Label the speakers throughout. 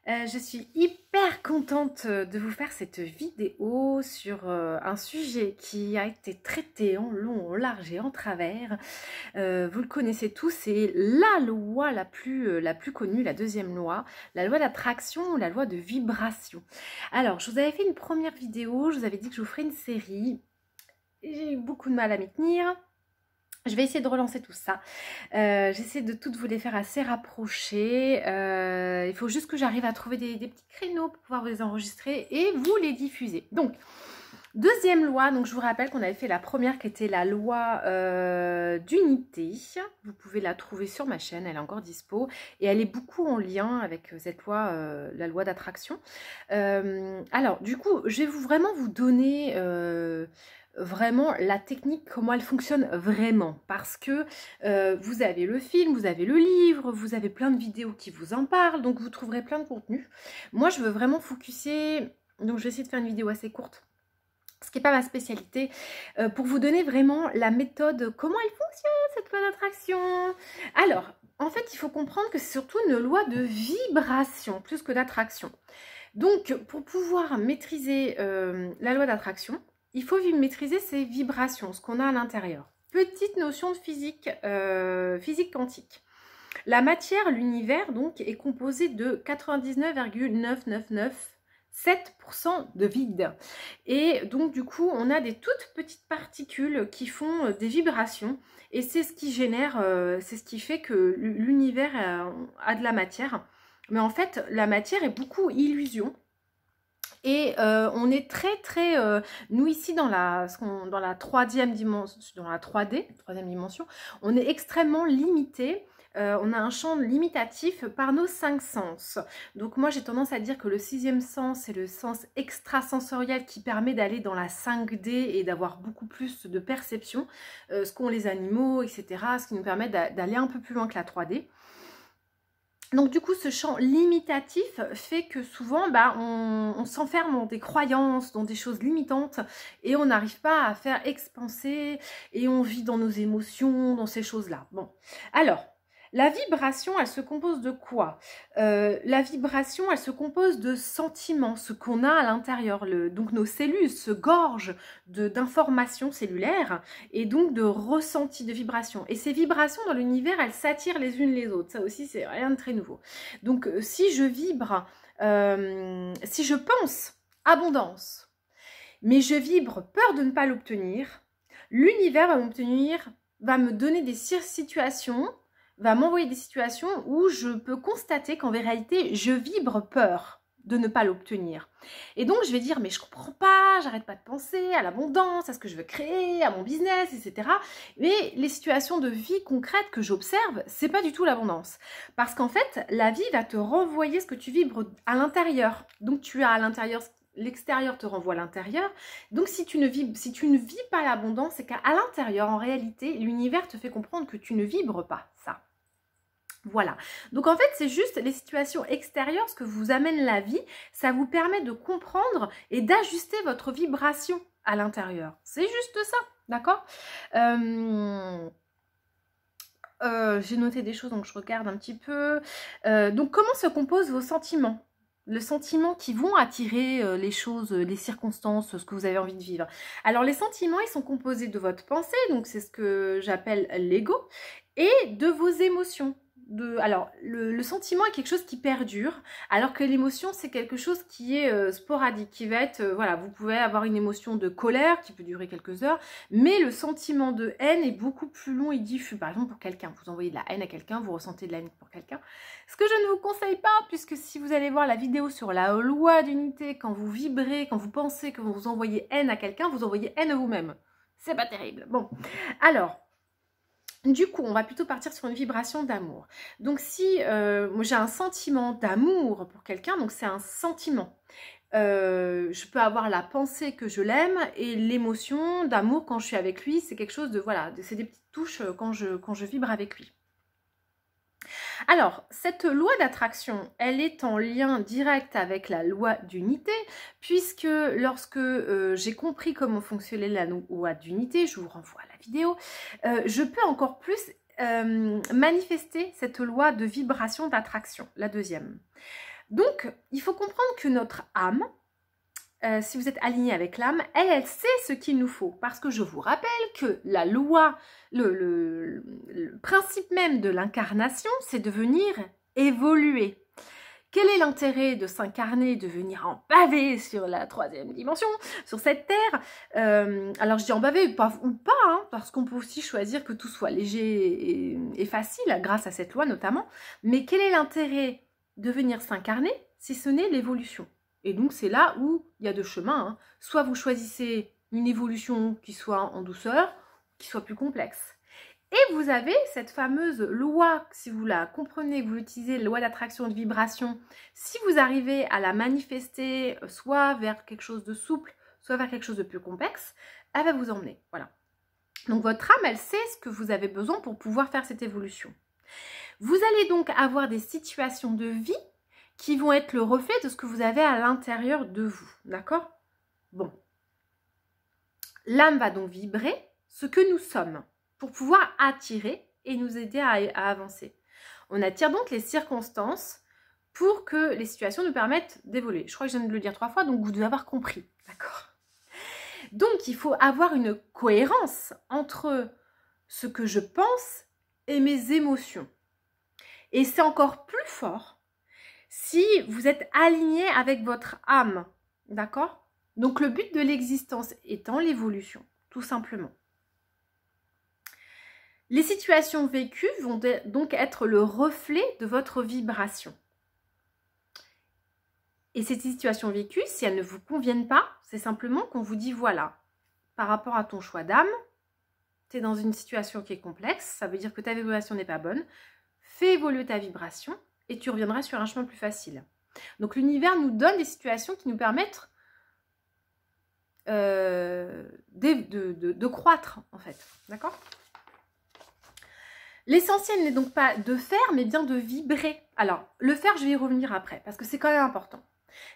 Speaker 1: Je suis hyper contente de vous faire cette vidéo sur un sujet qui a été traité en long, en large et en travers. Vous le connaissez tous, c'est la loi la plus connue, la deuxième loi, la loi d'attraction ou la loi de vibration. Alors, je vous avais fait une première vidéo, je vous avais dit que je vous ferais une série. J'ai eu beaucoup de mal à m'y tenir. Je vais essayer de relancer tout ça. J'essaie de toutes vous les faire assez rapprochées. Il faut juste que j'arrive à trouver des petits créneaux pour pouvoir vous les enregistrer et vous les diffuser. Donc, deuxième loi, donc je vous rappelle qu'on avait fait la première qui était la loi d'unité. Vous pouvez la trouver sur ma chaîne, elle est encore dispo. Et elle est beaucoup en lien avec cette loi, la loi d'attraction. Alors, du coup, je vais vraiment vous donner... vraiment la technique, comment elle fonctionne vraiment, parce que vous avez le film, vous avez le livre, vous avez plein de vidéos qui vous en parlent, donc vous trouverez plein de contenu. Moi je veux vraiment focuser, donc je vais essayer de faire une vidéo assez courte, ce qui n'est pas ma spécialité, pour vous donner vraiment la méthode, comment elle fonctionne cette loi d'attraction. Alors, en fait il faut comprendre que c'est surtout une loi de vibration, plus que d'attraction. Donc pour pouvoir maîtriser la loi d'attraction, il faut maîtriser ses vibrations, ce qu'on a à l'intérieur. Petite notion de physique, physique quantique. La matière, l'univers, donc, est composé de 99,9997% de vide. Et donc, du coup, on a des toutes petites particules qui font des vibrations. Et c'est ce qui génère, c'est ce qui fait que l'univers a de la matière. Mais en fait, la matière est beaucoup illusion. Et on est très nous ici dans la troisième dimension, dans la 3D, troisième dimension, on est extrêmement limité. On a un champ limitatif par nos 5 sens. Donc moi j'ai tendance à dire que le 6e sens, c'est le sens extrasensoriel qui permet d'aller dans la 5D et d'avoir beaucoup plus de perception, ce qu'ont les animaux, etc. Ce qui nous permet d'aller un peu plus loin que la 3D. Donc du coup, ce champ limitatif fait que souvent, on s'enferme dans des croyances, dans des choses limitantes et on n'arrive pas à faire expanser et on vit dans nos émotions, dans ces choses-là. Bon, alors, la vibration, elle se compose de quoi? La vibration, elle se compose de sentiments, ce qu'on a à l'intérieur. Donc nos cellules se gorgent d'informations cellulaires et donc de ressentis, de vibrations. Et ces vibrations dans l'univers, elles s'attirent les unes les autres. Ça aussi, c'est rien de très nouveau. Donc si je vibre, si je pense abondance, mais je vibre peur de ne pas l'obtenir, l'univers va me donner des situations, va m'envoyer des situations où je peux constater qu'en réalité, je vibre peur de ne pas l'obtenir. Et donc, je vais dire, mais je comprends pas, j'arrête pas de penser à l'abondance, à ce que je veux créer, à mon business, etc. Mais les situations de vie concrètes que j'observe, c'est pas du tout l'abondance. Parce qu'en fait, la vie va te renvoyer ce que tu vibres à l'intérieur. Donc, tu as à l'intérieur l'extérieur te renvoie à l'intérieur. Donc, si tu ne vis pas l'abondance, c'est qu'à l'intérieur, en réalité, l'univers te fait comprendre que tu ne vibres pas ça. Voilà. Donc, en fait, c'est juste les situations extérieures, ce que vous amène la vie, ça vous permet de comprendre et d'ajuster votre vibration à l'intérieur. C'est juste ça, d'accord ? J'ai noté des choses, donc je regarde un petit peu. Donc, comment se composent vos sentiments ? Le sentiment qui vont attirer les choses, les circonstances, ce que vous avez envie de vivre. Alors, les sentiments, ils sont composés de votre pensée, donc c'est ce que j'appelle l'ego, et de vos émotions. Alors, le sentiment est quelque chose qui perdure, alors que l'émotion, c'est quelque chose qui est sporadique, qui va être, voilà, vous pouvez avoir une émotion de colère qui peut durer quelques heures, mais le sentiment de haine est beaucoup plus long et diffus. Par exemple, pour quelqu'un, vous envoyez de la haine à quelqu'un, vous ressentez de la haine pour quelqu'un. Ce que je ne vous conseille pas, puisque si vous allez voir la vidéo sur la loi d'unité, quand vous vibrez, quand vous pensez que vous envoyez haine à quelqu'un, vous envoyez haine à vous-même. C'est pas terrible. Bon, alors... Du coup, on va plutôt partir sur une vibration d'amour. Donc, si moi j'ai un sentiment d'amour pour quelqu'un, donc c'est un sentiment. Je peux avoir la pensée que je l'aime et l'émotion d'amour quand je suis avec lui. C'est quelque chose de, voilà, c'est des petites touches quand je vibre avec lui. Alors, cette loi d'attraction, elle est en lien direct avec la loi d'unité, puisque lorsque j'ai compris comment fonctionnait la loi d'unité, je vous renvoie à la vidéo, je peux encore plus manifester cette loi de vibration d'attraction, la deuxième. Donc, il faut comprendre que notre âme, si vous êtes aligné avec l'âme, elle sait ce qu'il nous faut. Parce que je vous rappelle que la loi, le principe même de l'incarnation, c'est de venir évoluer. Quel est l'intérêt de s'incarner, de venir en baver sur la 3e dimension, sur cette terre? Alors je dis en baver ou pas, hein, parce qu'on peut aussi choisir que tout soit léger et facile, grâce à cette loi notamment. Mais quel est l'intérêt de venir s'incarner si ce n'est l'évolution? Et donc c'est là où il y a deux chemins. Hein. Soit vous choisissez une évolution qui soit en douceur, qui soit plus complexe. Et vous avez cette fameuse loi, si vous la comprenez, vous utilisez la loi d'attraction et de vibration, si vous arrivez à la manifester soit vers quelque chose de souple, soit vers quelque chose de plus complexe, elle va vous emmener. Voilà. Donc votre âme, elle sait ce que vous avez besoin pour pouvoir faire cette évolution. Vous allez donc avoir des situations de vie qui vont être le reflet de ce que vous avez à l'intérieur de vous. D'accord? Bon. L'âme va donc vibrer ce que nous sommes, pour pouvoir attirer et nous aider à avancer. On attire donc les circonstances pour que les situations nous permettent d'évoluer. Je crois que je viens de le dire 3 fois, donc vous devez avoir compris. D'accord? Donc, il faut avoir une cohérence entre ce que je pense et mes émotions. Et c'est encore plus fort si vous êtes aligné avec votre âme. D'accord? Donc, le but de l'existence étant l'évolution, tout simplement. Les situations vécues vont donc être le reflet de votre vibration. Et ces situations vécues, si elles ne vous conviennent pas, c'est simplement qu'on vous dit voilà, par rapport à ton choix d'âme, tu es dans une situation qui est complexe, ça veut dire que ta vibration n'est pas bonne, fais évoluer ta vibration et tu reviendras sur un chemin plus facile. Donc l'univers nous donne des situations qui nous permettent de croître en fait, d'accord ? L'essentiel n'est donc pas de faire, mais bien de vibrer. Alors, le faire, je vais y revenir après, parce que c'est quand même important.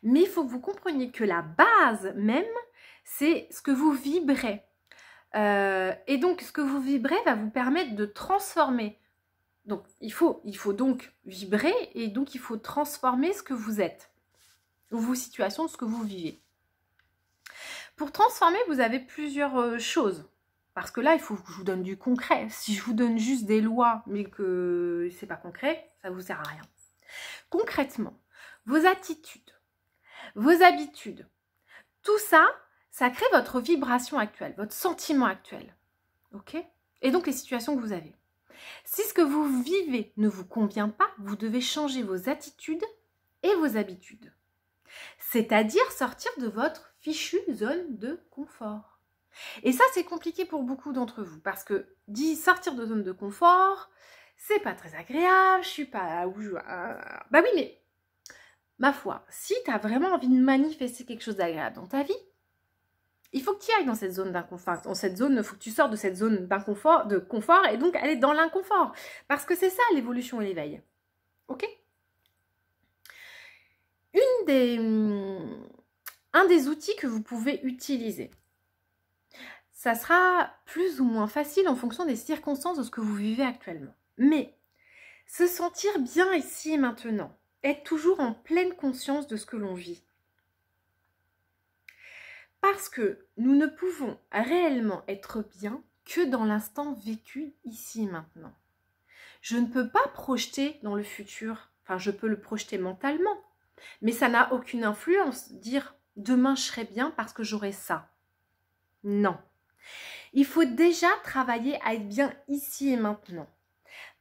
Speaker 1: Mais il faut que vous compreniez que la base même, c'est ce que vous vibrez. Et donc, ce que vous vibrez va vous permettre de transformer. Donc, il faut donc vibrer, et donc il faut transformer ce que vous êtes, ou vos situations, ce que vous vivez. Pour transformer, vous avez plusieurs choses. Parce que là, il faut que je vous donne du concret. Si je vous donne juste des lois, mais que c'est pas concret, ça ne vous sert à rien. Concrètement, vos attitudes, vos habitudes, tout ça, ça crée votre vibration actuelle, votre sentiment actuel. Ok ? Et donc les situations que vous avez. Si ce que vous vivez ne vous convient pas, vous devez changer vos attitudes et vos habitudes. C'est-à-dire sortir de votre fichue zone de confort. Et ça, c'est compliqué pour beaucoup d'entre vous parce que sortir de zone de confort, c'est pas très agréable, je suis pas où je... Bah oui, mais ma foi, si tu as vraiment envie de manifester quelque chose d'agréable dans ta vie, il faut que tu ailles dans cette zone d'inconfort. Dans cette zone, il faut que tu sortes de cette zone de confort et donc aller dans l'inconfort. Parce que c'est ça l'évolution et l'éveil. Ok ? Un des outils que vous pouvez utiliser, ça sera plus ou moins facile en fonction des circonstances de ce que vous vivez actuellement. Mais se sentir bien ici et maintenant, être toujours en pleine conscience de ce que l'on vit. Parce que nous ne pouvons réellement être bien que dans l'instant vécu ici et maintenant. Je ne peux pas projeter dans le futur, enfin je peux le projeter mentalement, mais ça n'a aucune influence, dire demain je serai bien parce que j'aurai ça. Non. Il faut déjà travailler à être bien ici et maintenant.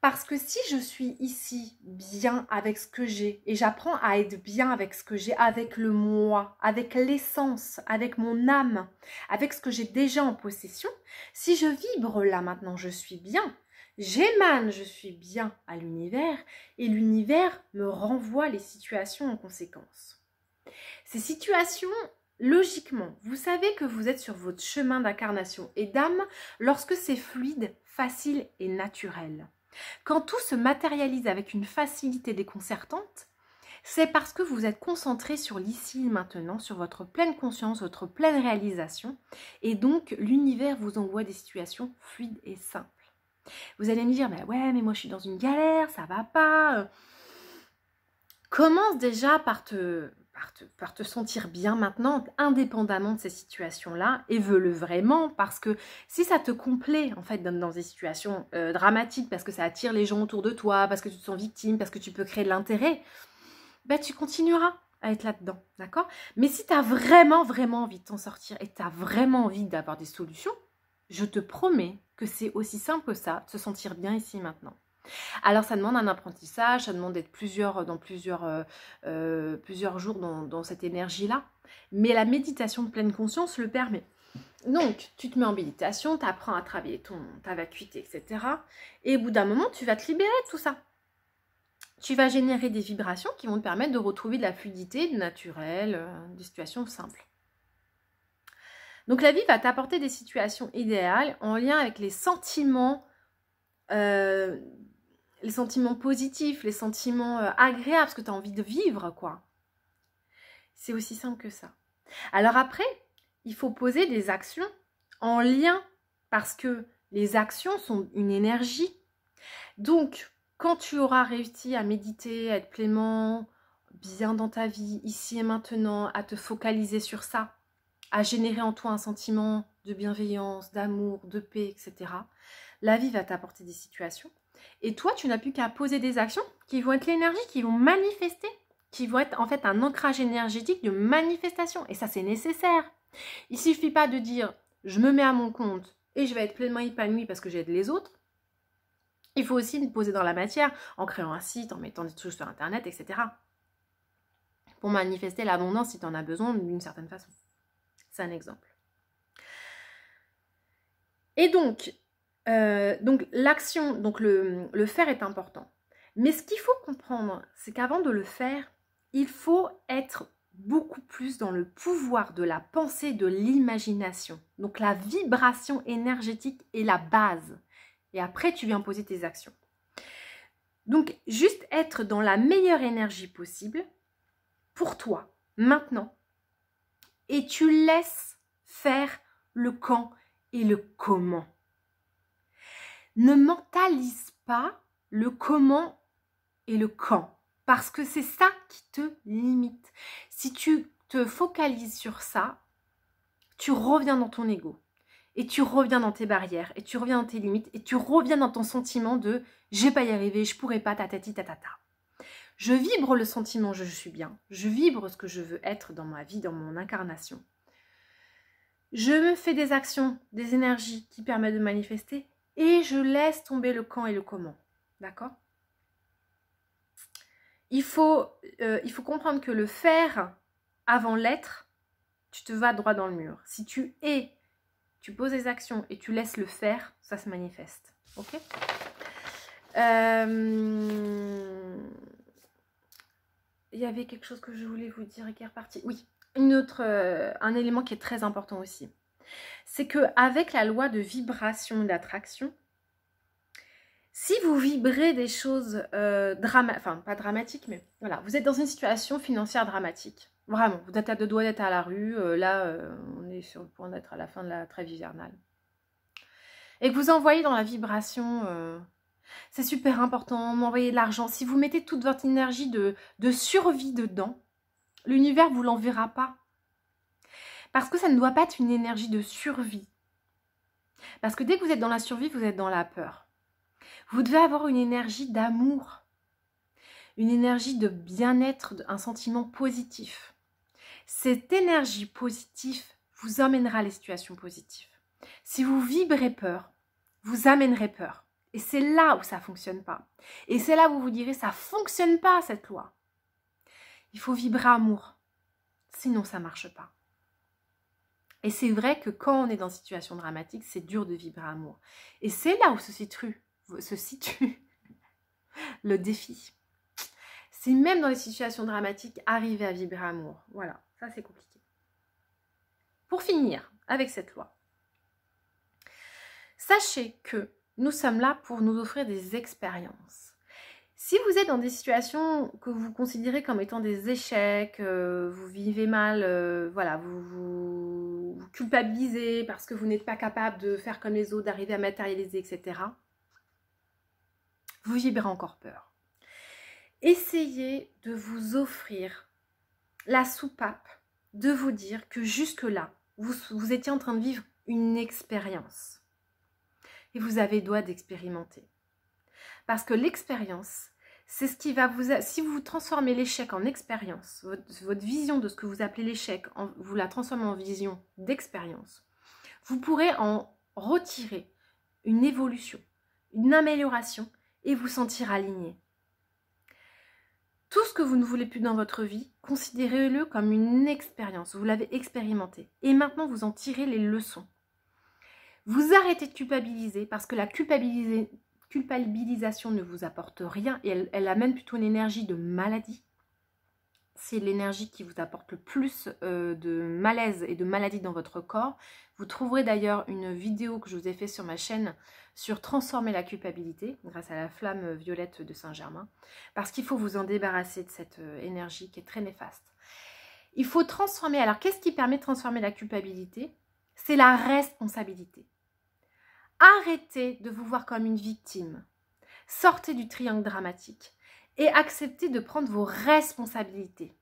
Speaker 1: Parce que si je suis ici bien avec ce que j'ai et j'apprends à être bien avec ce que j'ai, avec le moi, avec l'essence, avec mon âme, avec ce que j'ai déjà en possession, si je vibre là maintenant, je suis bien, j'émane, je suis bien à l'univers et l'univers me renvoie les situations en conséquence. Ces situations... Logiquement, vous savez que vous êtes sur votre chemin d'incarnation et d'âme lorsque c'est fluide, facile et naturel. Quand tout se matérialise avec une facilité déconcertante, c'est parce que vous êtes concentré sur l'ici et maintenant, sur votre pleine conscience, votre pleine réalisation, et donc l'univers vous envoie des situations fluides et simples. Vous allez me dire, bah ouais, mais moi je suis dans une galère, ça va pas. Commence déjà par te sentir bien maintenant, indépendamment de ces situations-là, et veux-le vraiment, parce que si ça te complaît, en fait, dans des situations dramatiques, parce que ça attire les gens autour de toi, parce que tu te sens victime, parce que tu peux créer de l'intérêt, ben, tu continueras à être là-dedans, d'accord? Mais si tu as vraiment, vraiment envie de t'en sortir, et tu as vraiment envie d'avoir des solutions, je te promets que c'est aussi simple que ça, de se sentir bien ici et maintenant. Alors, ça demande un apprentissage, ça demande d'être plusieurs jours dans cette énergie-là. Mais la méditation de pleine conscience le permet. Donc, tu te mets en méditation, tu apprends à travailler ta vacuité, etc. Et au bout d'un moment, tu vas te libérer de tout ça. Tu vas générer des vibrations qui vont te permettre de retrouver de la fluidité, du naturel, des situations simples. Donc, la vie va t'apporter des situations idéales en lien avec les sentiments positifs, les sentiments agréables, parce que tu as envie de vivre, quoi. C'est aussi simple que ça. Alors après, il faut poser des actions en lien, parce que les actions sont une énergie. Donc, quand tu auras réussi à méditer, à être pleinement bien dans ta vie, ici et maintenant, à te focaliser sur ça, à générer en toi un sentiment de bienveillance, d'amour, de paix, etc., la vie va t'apporter des situations. Et toi, tu n'as plus qu'à poser des actions qui vont être l'énergie, qui vont manifester, qui vont être en fait un ancrage énergétique de manifestation. Et ça, c'est nécessaire. Il ne suffit pas de dire « je me mets à mon compte et je vais être pleinement épanouie parce que j'aide les autres ». Il faut aussi le poser dans la matière, en créant un site, en mettant des choses sur Internet, etc. Pour manifester l'abondance si tu en as besoin d'une certaine façon. C'est un exemple. Et donc l'action, donc le faire est important. Mais ce qu'il faut comprendre, c'est qu'avant de le faire, il faut être beaucoup plus dans le pouvoir de la pensée, de l'imagination. Donc la vibration énergétique est la base. Et après, tu viens poser tes actions. Donc, juste être dans la meilleure énergie possible pour toi, maintenant. Et tu laisses faire le quand et le comment. Ne mentalise pas le comment et le quand, parce que c'est ça qui te limite. Si tu te focalises sur ça, tu reviens dans ton ego, et tu reviens dans tes barrières, et tu reviens dans tes limites, et tu reviens dans ton sentiment de « je vais pas y arriver, je pourrai pas, tatati tatata ». Je vibre le sentiment « je suis bien », je vibre ce que je veux être dans ma vie, dans mon incarnation. Je me fais des actions, des énergies qui permettent de manifester, et je laisse tomber le quand et le comment. D'accord ? Il faut comprendre que le faire avant l'être, tu te vas droit dans le mur. Si tu es, tu poses des actions et tu laisses le faire, ça se manifeste. Ok ? Il y avait quelque chose que je voulais vous dire et qui est reparti. Oui, un élément qui est très important aussi. C'est qu'avec la loi de vibration et d'attraction, si vous vibrez des choses pas dramatiques, mais voilà, vous êtes dans une situation financière dramatique. Vraiment, vous êtes à deux doigts d'être à la rue. On est sur le point d'être à la fin de la trêve hivernale. Et que vous envoyez dans la vibration, c'est super important, m'envoyer de l'argent. Si vous mettez toute votre énergie de survie dedans, l'univers ne vous l'enverra pas. Parce que ça ne doit pas être une énergie de survie. Parce que dès que vous êtes dans la survie, vous êtes dans la peur. Vous devez avoir une énergie d'amour, une énergie de bien-être, un sentiment positif. Cette énergie positive vous emmènera à les situations positives. Si vous vibrez peur, vous amènerez peur. Et c'est là où ça ne fonctionne pas. Et c'est là où vous vous direz, ça ne fonctionne pas cette loi. Il faut vibrer amour, sinon ça ne marche pas. Et c'est vrai que quand on est dans une situation dramatique, c'est dur de vibrer amour. Et c'est là où se situe le défi. C'est même dans les situations dramatiques, arriver à vibrer amour. Voilà, ça c'est compliqué. Pour finir avec cette loi, sachez que nous sommes là pour nous offrir des expériences. Si vous êtes dans des situations que vous considérez comme étant des échecs, vous vivez mal, voilà, vous culpabilisez parce que vous n'êtes pas capable de faire comme les autres, d'arriver à matérialiser, etc., vous vibrez encore peur. essayez de vous offrir la soupape, de vous dire que jusque-là, vous étiez en train de vivre une expérience. Et vous avez droit d'expérimenter. Parce que l'expérience, c'est ce qui va vous... Si vous transformez l'échec en expérience, votre vision de ce que vous appelez l'échec, vous la transformez en vision d'expérience, vous pourrez en retirer une évolution, une amélioration et vous sentir aligné. Tout ce que vous ne voulez plus dans votre vie, considérez-le comme une expérience. Vous l'avez expérimenté. Et maintenant, vous en tirez les leçons. Vous arrêtez de culpabiliser parce que la culpabilisation ne vous apporte rien et elle amène plutôt une énergie de maladie. C'est l'énergie qui vous apporte le plus de malaise et de maladie dans votre corps. Vous trouverez d'ailleurs une vidéo que je vous ai faite sur ma chaîne sur transformer la culpabilité grâce à la flamme violette de Saint-Germain. Parce qu'il faut vous en débarrasser de cette énergie qui est très néfaste. Il faut transformer. Alors, qu'est-ce qui permet de transformer la culpabilité? C'est la responsabilité. Arrêtez de vous voir comme une victime. Sortez du triangle dramatique et acceptez de prendre vos responsabilités.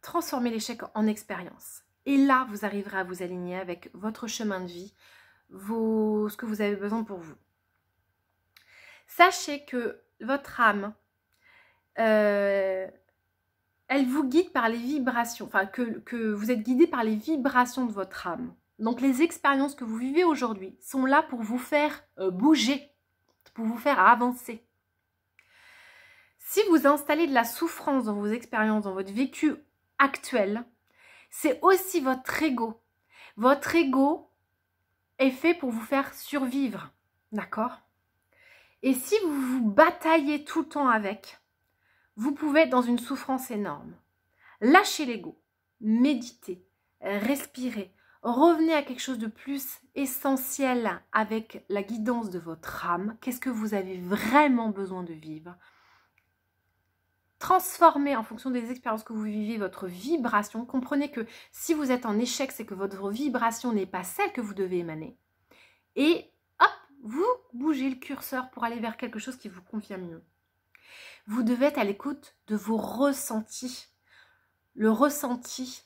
Speaker 1: Transformez l'échec en expérience. Et là, vous arriverez à vous aligner avec votre chemin de vie, ce que vous avez besoin pour vous. Sachez que votre âme, elle vous guide par les vibrations, enfin que vous êtes guidé par les vibrations de votre âme. Donc les expériences que vous vivez aujourd'hui sont là pour vous faire bouger, pour vous faire avancer. Si vous installez de la souffrance dans vos expériences, dans votre vécu actuel, c'est aussi votre ego. Votre ego est fait pour vous faire survivre, d'accord? Et si vous vous bataillez tout le temps avec, vous pouvez être dans une souffrance énorme. Lâchez l'ego, méditez, respirez, revenez à quelque chose de plus essentiel avec la guidance de votre âme. Qu'est-ce que vous avez vraiment besoin de vivre? Transformez en fonction des expériences que vous vivez votre vibration. Comprenez que si vous êtes en échec, c'est que votre vibration n'est pas celle que vous devez émaner. Et hop, vous bougez le curseur pour aller vers quelque chose qui vous convient mieux. Vous devez être à l'écoute de vos ressentis. Le ressenti,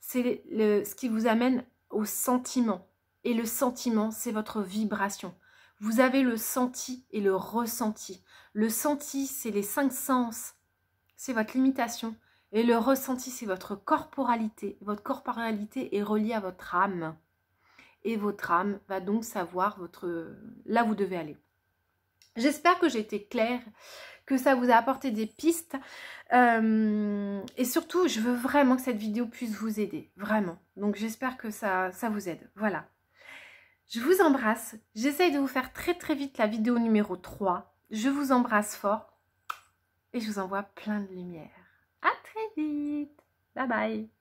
Speaker 1: c'est ce qui vous amène au sentiment. Et le sentiment, c'est votre vibration. Vous avez le senti et le ressenti. Le senti, c'est les 5 sens. C'est votre limitation. Et le ressenti, c'est votre corporalité. Votre corporalité est reliée à votre âme. Et votre âme va donc savoir là où vous devez aller. J'espère que j'ai été claire, que ça vous a apporté des pistes. Et surtout, je veux vraiment que cette vidéo puisse vous aider. Vraiment. Donc, j'espère que ça vous aide. Voilà. Je vous embrasse. J'essaye de vous faire très très vite la vidéo numéro 3. Je vous embrasse fort. Et je vous envoie plein de lumière. À très vite. Bye bye.